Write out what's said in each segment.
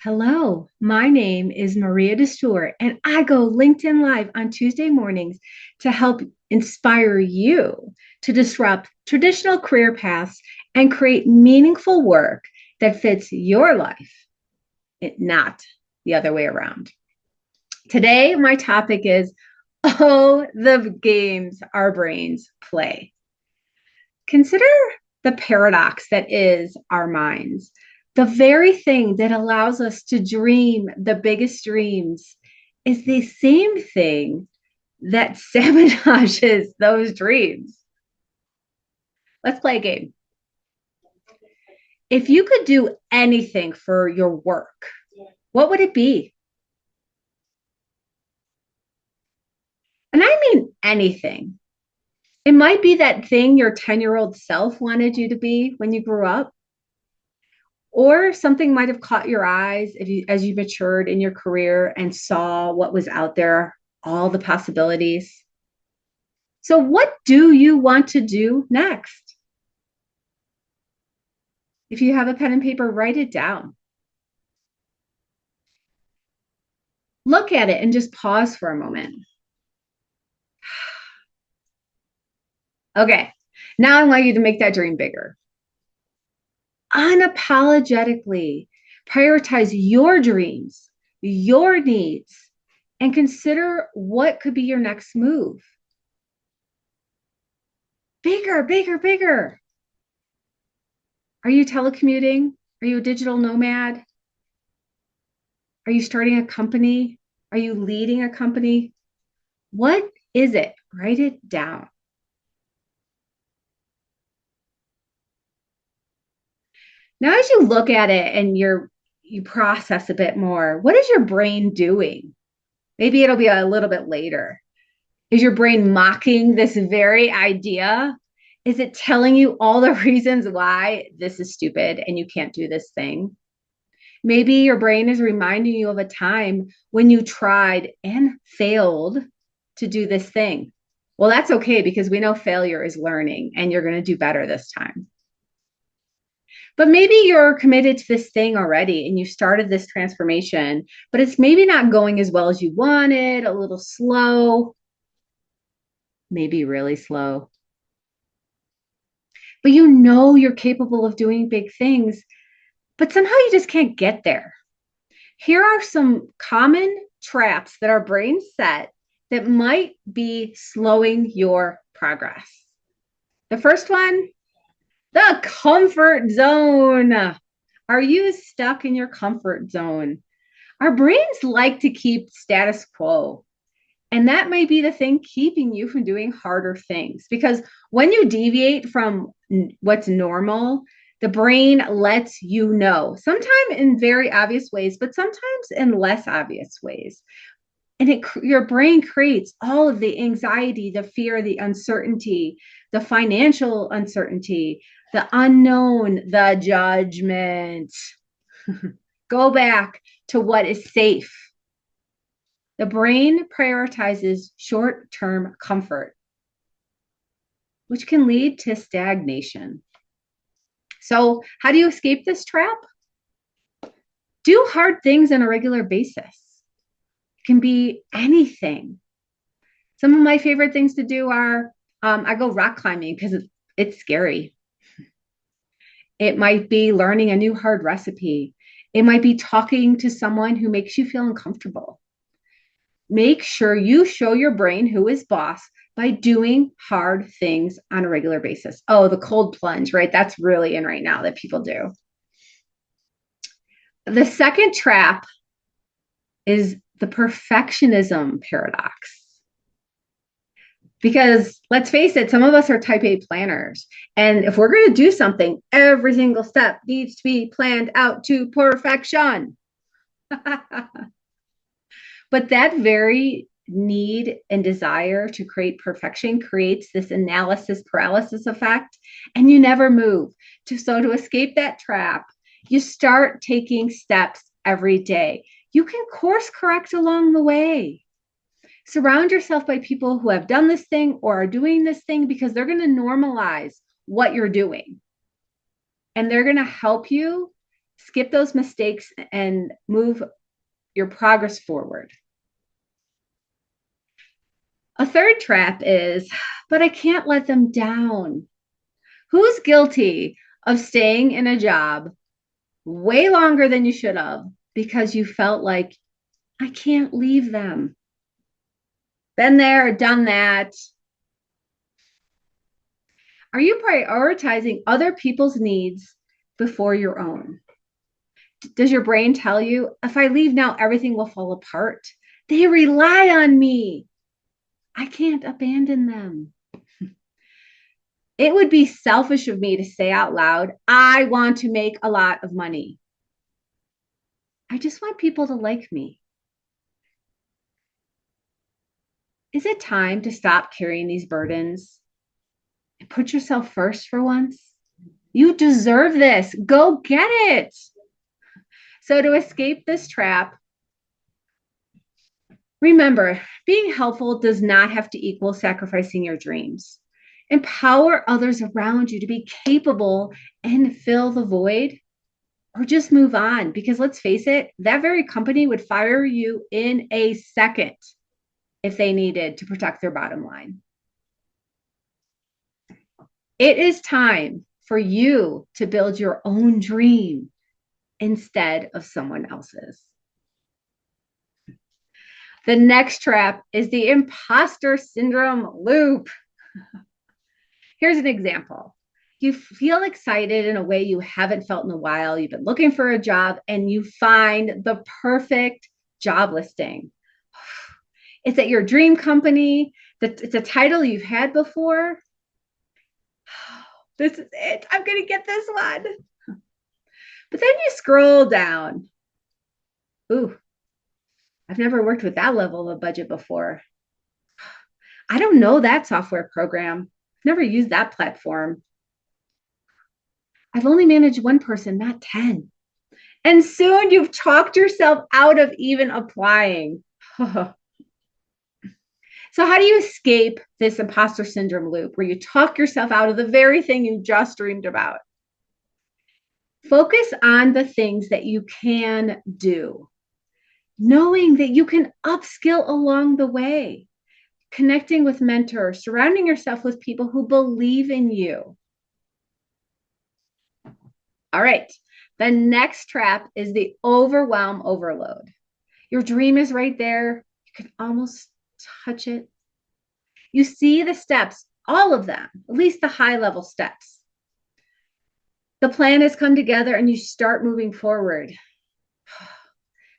Hello, my name is Maria DeStore, and I go LinkedIn Live on Tuesday mornings to help inspire you to disrupt traditional career paths and create meaningful work that fits your life, not the other way around. Today, my topic is the games our brains play. Consider the paradox that is our minds. The very thing that allows us to dream the biggest dreams is the same thing that sabotages those dreams. Let's play a game. If you could do anything for your work, what would it be? And I mean anything. It might be that thing your 10-year-old self wanted you to be when you grew up. Or something might have caught your eyes as you matured in your career and saw what was out there, all the possibilities. So, what do you want to do next? If you have a pen and paper, write it down. Look at it and just pause for a moment. Okay, now I want you to make that dream bigger. Unapologetically prioritize your dreams, your needs, and consider what could be your next move. Bigger, bigger, bigger. Are you telecommuting? Are you a digital nomad? Are you starting a company? Are you leading a company? What is it? Write it down. Now, as you look at it and you process a bit more, what is your brain doing? Maybe it'll be a little bit later. Is your brain mocking this very idea? Is it telling you all the reasons why this is stupid and you can't do this thing? Maybe your brain is reminding you of a time when you tried and failed to do this thing. Well, that's okay because we know failure is learning and you're going to do better this time. But maybe you're committed to this thing already and you started this transformation, but it's maybe not going as well as you wanted, a little slow, maybe really slow. But you know you're capable of doing big things, but somehow you just can't get there. Here are some common traps that our brains set that might be slowing your progress. The first one, the comfort zone. Are you stuck in your comfort zone? Our brains like to keep status quo. And that may be the thing keeping you from doing harder things. Because when you deviate from what's normal, the brain lets you know, sometimes in very obvious ways, but sometimes in less obvious ways. And your brain creates all of the anxiety, the fear, the uncertainty, the financial uncertainty, the unknown, the judgment. Go back to what is safe. The brain prioritizes short-term comfort, which can lead to stagnation. So, how do you escape this trap? Do hard things on a regular basis. It can be anything. Some of my favorite things to do are I go rock climbing because it's scary. It might be learning a new hard recipe. It might be talking to someone who makes you feel uncomfortable. Make sure you show your brain who is boss by doing hard things on a regular basis. Oh, the cold plunge, right? That's really in right now that people do. The second trap is the perfectionism paradox. Because let's face it, some of us are type A planners. And if we're going to do something, every single step needs to be planned out to perfection. But that very need and desire to create perfection creates this analysis paralysis effect, and you never move. So to escape that trap, you start taking steps every day. You can course correct along the way. Surround yourself by people who have done this thing or are doing this thing because they're going to normalize what you're doing. And they're going to help you skip those mistakes and move your progress forward. A third trap is, but I can't let them down. Who's guilty of staying in a job way longer than you should have because you felt like, I can't leave them? Been there, done that. Are you prioritizing other people's needs before your own? Does your brain tell you, if I leave now, everything will fall apart? They rely on me. I can't abandon them. It would be selfish of me to say out loud, I want to make a lot of money. I just want people to like me. Is it time to stop carrying these burdens and put yourself first for once? You deserve this. Go get it. So, to escape this trap, remember, being helpful does not have to equal sacrificing your dreams. Empower others around you to be capable and fill the void, or just move on. Because let's face it, that very company would fire you in a second if they needed to protect their bottom line. It is time for you to build your own dream instead of someone else's. The next trap is the imposter syndrome loop. Here's an example. You feel excited in a way you haven't felt in a while. You've been looking for a job and you find the perfect job listing. It's at your dream company. It's a title you've had before. This is it. I'm going to get this one. But then you scroll down. Ooh, I've never worked with that level of budget before. I don't know that software program. Never used that platform. I've only managed one person, not 10. And soon you've talked yourself out of even applying. So, how do you escape this imposter syndrome loop where you talk yourself out of the very thing you just dreamed about? Focus on the things that you can do, knowing that you can upskill along the way, connecting with mentors, surrounding yourself with people who believe in you. All right. The next trap is the overwhelm overload. Your dream is right there. You can almost touch it. You see the steps, all of them, at least the high level steps. The plan has come together and you start moving forward.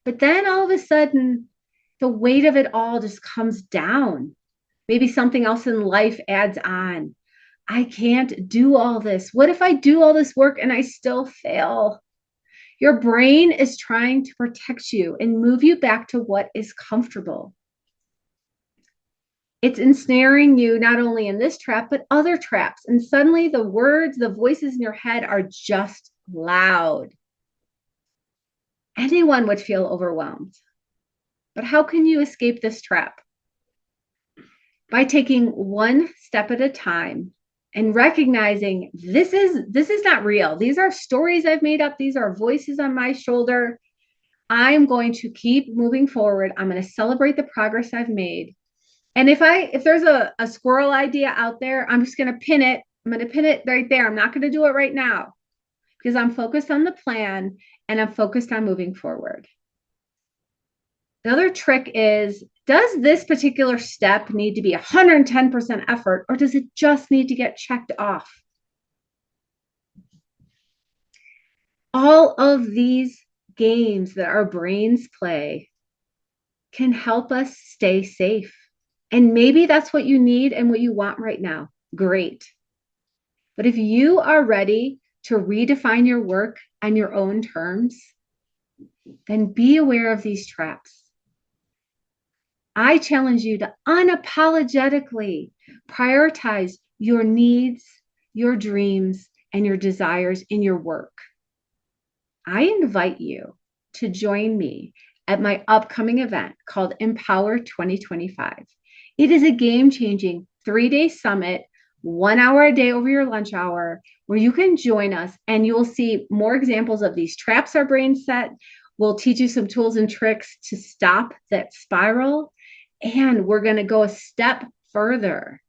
But then all of a sudden, the weight of it all just comes down. Maybe something else in life adds on. I can't do all this. What if I do all this work and I still fail? Your brain is trying to protect you and move you back to what is comfortable. It's ensnaring you not only in this trap, but other traps. And suddenly the words, the voices in your head are just loud. Anyone would feel overwhelmed. But how can you escape this trap? By taking one step at a time and recognizing this is not real. These are stories I've made up. These are voices on my shoulder. I'm going to keep moving forward. I'm going to celebrate the progress I've made. And if there's a squirrel idea out there, I'm just going to pin it. I'm going to pin it right there. I'm not going to do it right now because I'm focused on the plan and I'm focused on moving forward. Another trick is, does this particular step need to be 110% effort, or does it just need to get checked off? All of these games that our brains play can help us stay safe. And maybe that's what you need and what you want right now. Great. But if you are ready to redefine your work on your own terms, then be aware of these traps. I challenge you to unapologetically prioritize your needs, your dreams, and your desires in your work. I invite you to join me at my upcoming event called Empower 2025. It is a game-changing 3-day summit 1 hour a day over your lunch hour, where you can join us and you will see more examples of these traps our brains set. We'll teach you some tools and tricks to stop that spiral. And we're going to go a step further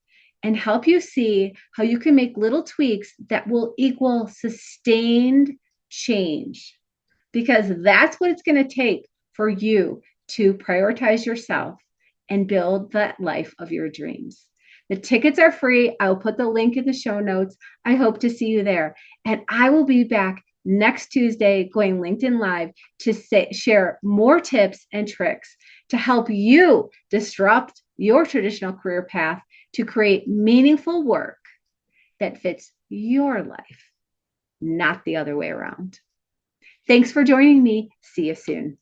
and help you see how you can make little tweaks that will equal sustained change. Because that's what it's going to take for you to prioritize yourself and build that life of your dreams. The tickets are free. I'll put the link in the show notes. I hope to see you there. And I will be back next Tuesday going LinkedIn Live to share more tips and tricks to help you disrupt your traditional career path to create meaningful work that fits your life, not the other way around. Thanks for joining me. See you soon.